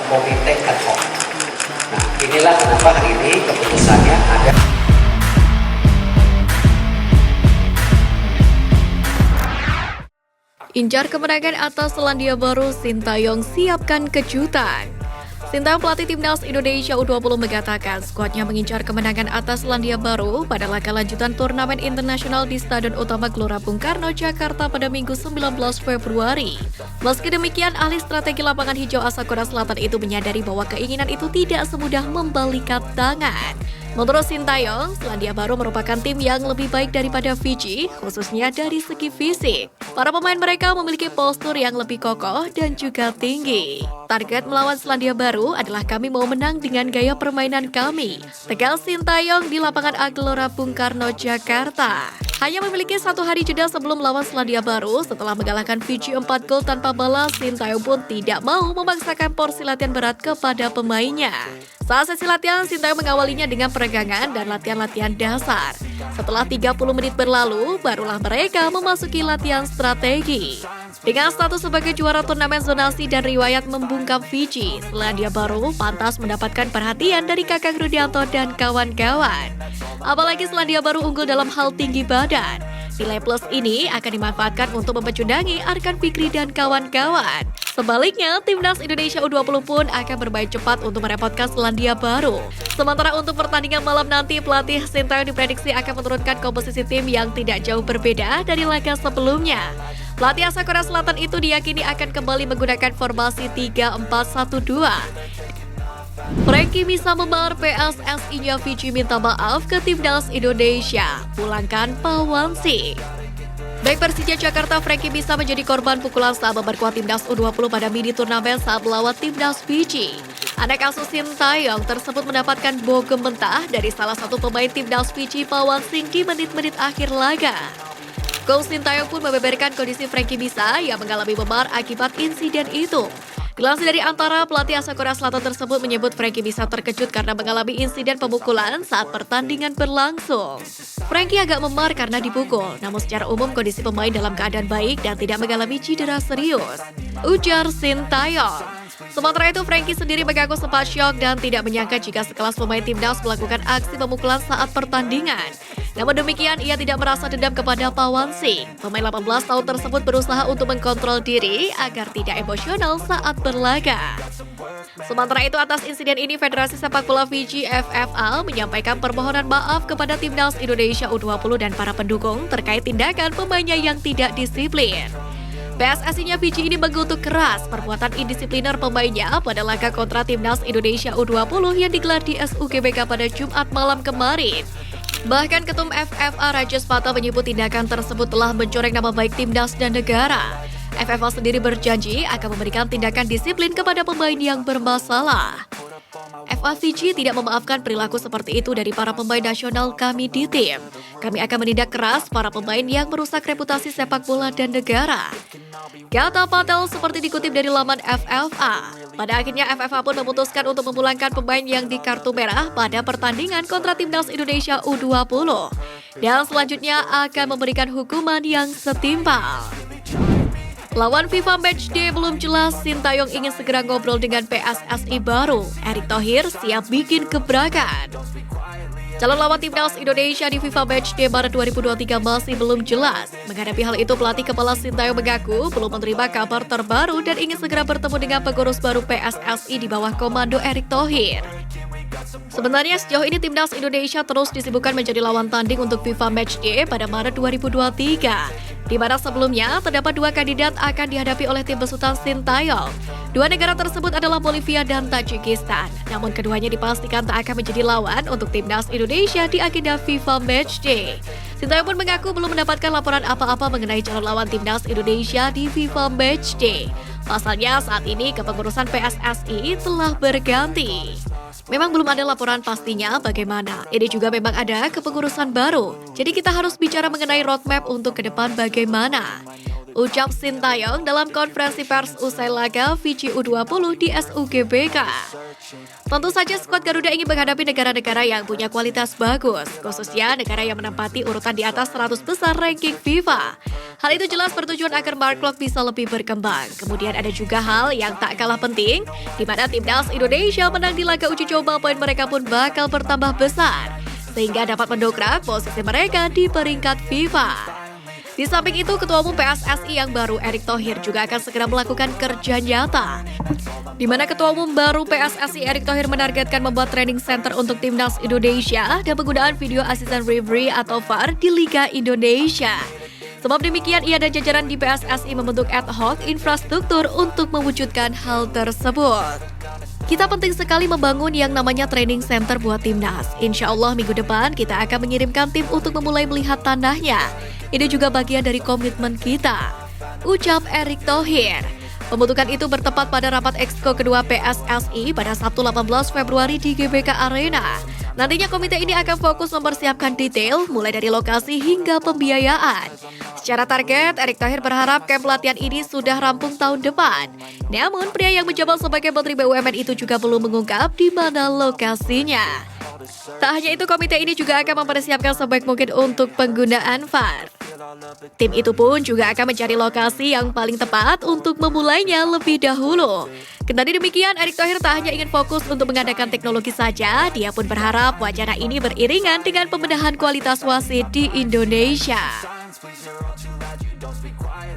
komite ad hoc. Nah, inilah kenapa hari ini keputusannya ada. Incar kemenangan atas Selandia Baru, Sintayong siapkan kejutan. Sintayong pelatih Timnas Indonesia U20 mengatakan skuadnya mengincar kemenangan atas Selandia Baru pada laga lanjutan turnamen internasional di Stadion Utama Gelora Bung Karno, Jakarta pada Minggu 19 Februari. Meski demikian, ahli strategi lapangan hijau asal Korea Selatan itu menyadari bahwa keinginan itu tidak semudah membalikan tangan. Menurut Sintayong, Selandia Baru merupakan tim yang lebih baik daripada Fiji, khususnya dari segi fisik. Para pemain mereka memiliki postur yang lebih kokoh dan juga tinggi. Target melawan Selandia Baru adalah kami mau menang dengan gaya permainan kami, tegas Sintayong di lapangan Gelora Bung Karno, Jakarta. Hanya memiliki satu hari jeda sebelum melawan Selandia Baru, setelah mengalahkan Fiji 4 gol tanpa balas, Sintayong pun tidak mau memaksakan porsi latihan berat kepada pemainnya. Saat sesi latihan, Sintayong mengawalinya dengan peregangan dan latihan-latihan dasar. Setelah 30 menit berlalu, barulah mereka memasuki latihan strategi. Dengan status sebagai juara turnamen zonasi dan riwayat membungkam Fiji, Selandia Baru pantas mendapatkan perhatian dari Kakang Rudianto dan kawan-kawan. Apalagi Selandia Baru unggul dalam hal tinggi badan. Nilai plus ini akan dimanfaatkan untuk mempecundangi Arkan Fikri dan kawan-kawan. Sebaliknya, Timnas Indonesia U20 pun akan bermain cepat untuk merepotkan Selandia Baru. Sementara untuk pertandingan malam nanti, pelatih Sintayong diprediksi akan menurunkan komposisi tim yang tidak jauh berbeda dari laga sebelumnya. Pelatih asal Korea Selatan itu diyakini akan kembali menggunakan formasi 3-4-1-2. Frankie bisa memar PSSI-nya Fiji minta maaf ke Timnas Indonesia, pulangkan Pawansi. Back Persija Jakarta, Frankie bisa menjadi korban pukulan saat memperkuat Timnas U20 pada mini turnamen saat melawan Timnas Fiji. Anak asuh Sintayong tersebut mendapatkan bogem mentah dari salah satu pemain Timnas Fiji, Pawansi, di menit-menit akhir laga. Coach Sintayong pun membeberkan kondisi Frankie bisa yang mengalami memar akibat insiden itu. Dilansir dari Antara, pelatih asal Korea Selatan tersebut menyebut Frankie bisa terkejut karena mengalami insiden pemukulan saat pertandingan berlangsung. Frankie agak memar karena dipukul, namun secara umum kondisi pemain dalam keadaan baik dan tidak mengalami cedera serius, ujar Sintayong. Sementara itu, Frankie sendiri mengaku sempat syok dan tidak menyangka jika sekelas pemain Timnas melakukan aksi pemukulan saat pertandingan. Namun demikian, ia tidak merasa dendam kepada Pawansi. Pemain 18 tahun tersebut berusaha untuk mengkontrol diri agar tidak emosional saat berlaga. Sementara itu, atas insiden ini, Federasi Sepak Bola Fiji FFA menyampaikan permohonan maaf kepada Timnas Indonesia U20 dan para pendukung terkait tindakan pemainnya yang tidak disiplin. PSSI-nya Fiji ini mengutuk keras perbuatan indisipliner pemainnya pada laga kontra Timnas Indonesia U20 yang digelar di SUGBK pada Jumat malam kemarin. Bahkan Ketum FFA Rajesh Patel menyebut tindakan tersebut telah mencoreng nama baik Timnas dan negara. FFA sendiri berjanji akan memberikan tindakan disiplin kepada pemain yang bermasalah. FA Fiji tidak memaafkan perilaku seperti itu dari para pemain nasional kami di tim. Kami akan menindak keras para pemain yang merusak reputasi sepak bola dan negara, kata Patel seperti dikutip dari laman FFA. Pada akhirnya FFA pun memutuskan untuk memulangkan pemain yang di kartu merah pada pertandingan kontra Timnas Indonesia U20. Dan selanjutnya akan memberikan hukuman yang setimpal. Lawan FIFA Matchday belum jelas, Sintayong ingin segera ngobrol dengan PSSI baru. Erick Thohir siap bikin gebrakan. Calon lawan Timnas Indonesia di FIFA Matchday Maret 2023 masih belum jelas. Menghadapi hal itu, pelatih kepala Sintayong mengaku belum menerima kabar terbaru dan ingin segera bertemu dengan pengurus baru PSSI di bawah komando Erick Thohir. Sebenarnya sejauh ini Timnas Indonesia terus disibukkan menjadi lawan tanding untuk FIFA Matchday pada Maret 2023. Di mana sebelumnya terdapat dua kandidat akan dihadapi oleh tim besutan Sintayong. Dua negara tersebut adalah Bolivia dan Tajikistan. Namun keduanya dipastikan tak akan menjadi lawan untuk Timnas Indonesia di agenda FIFA Matchday. Sintayong pun mengaku belum mendapatkan laporan apa-apa mengenai calon lawan Timnas Indonesia di FIFA Matchday. Pasalnya saat ini kepengurusan PSSI telah berganti. Memang belum ada laporan pastinya bagaimana. Ini juga memang ada kepengurusan baru. Jadi kita harus bicara mengenai roadmap untuk ke depan bagaimana. ucap Sintayong dalam konferensi pers usai laga Fiji U20 di SUGBK. Tentu saja skuad Garuda ingin menghadapi negara-negara yang punya kualitas bagus, khususnya negara yang menempati urutan di atas 100 besar ranking FIFA. Hal itu jelas bertujuan agar Mark Klok bisa lebih berkembang. Kemudian ada juga hal yang tak kalah penting, di mana timnas Indonesia menang di laga uji coba, poin mereka pun bakal bertambah besar, sehingga dapat mendongkrak posisi mereka di peringkat FIFA. Di samping itu, Ketua Umum PSSI yang baru, Erick Thohir, juga akan segera melakukan kerja nyata, di mana Ketua Umum baru PSSI Erick Thohir menargetkan membuat training center untuk timnas Indonesia dan penggunaan video asisten referee atau VAR di Liga Indonesia. Sebab demikian, ia dan jajaran di PSSI membentuk ad hoc infrastruktur untuk mewujudkan hal tersebut. Kita penting sekali membangun yang namanya training center buat timnas. Insya Allah minggu depan kita akan mengirimkan tim untuk memulai melihat tanahnya. Ini juga bagian dari komitmen kita, ucap Erick Thohir. Pembentukan itu bertepat pada rapat Exco kedua PSSI pada Sabtu 18 Februari di GBK Arena. Nantinya komite ini akan fokus mempersiapkan detail mulai dari lokasi hingga pembiayaan. Secara target, Erick Thohir berharap kamp latihan ini sudah rampung tahun depan. Namun, pria yang menjabat sebagai Menteri BUMN itu juga belum mengungkap di mana lokasinya. Tak hanya itu, komite ini juga akan mempersiapkan sebaik mungkin untuk penggunaan VAR. Tim itu pun juga akan mencari lokasi yang paling tepat untuk memulainya lebih dahulu. Kendati demikian, Erick Thohir tak hanya ingin fokus untuk mengadakan teknologi saja, dia pun berharap wacana ini beriringan dengan pembenahan kualitas wasit di Indonesia.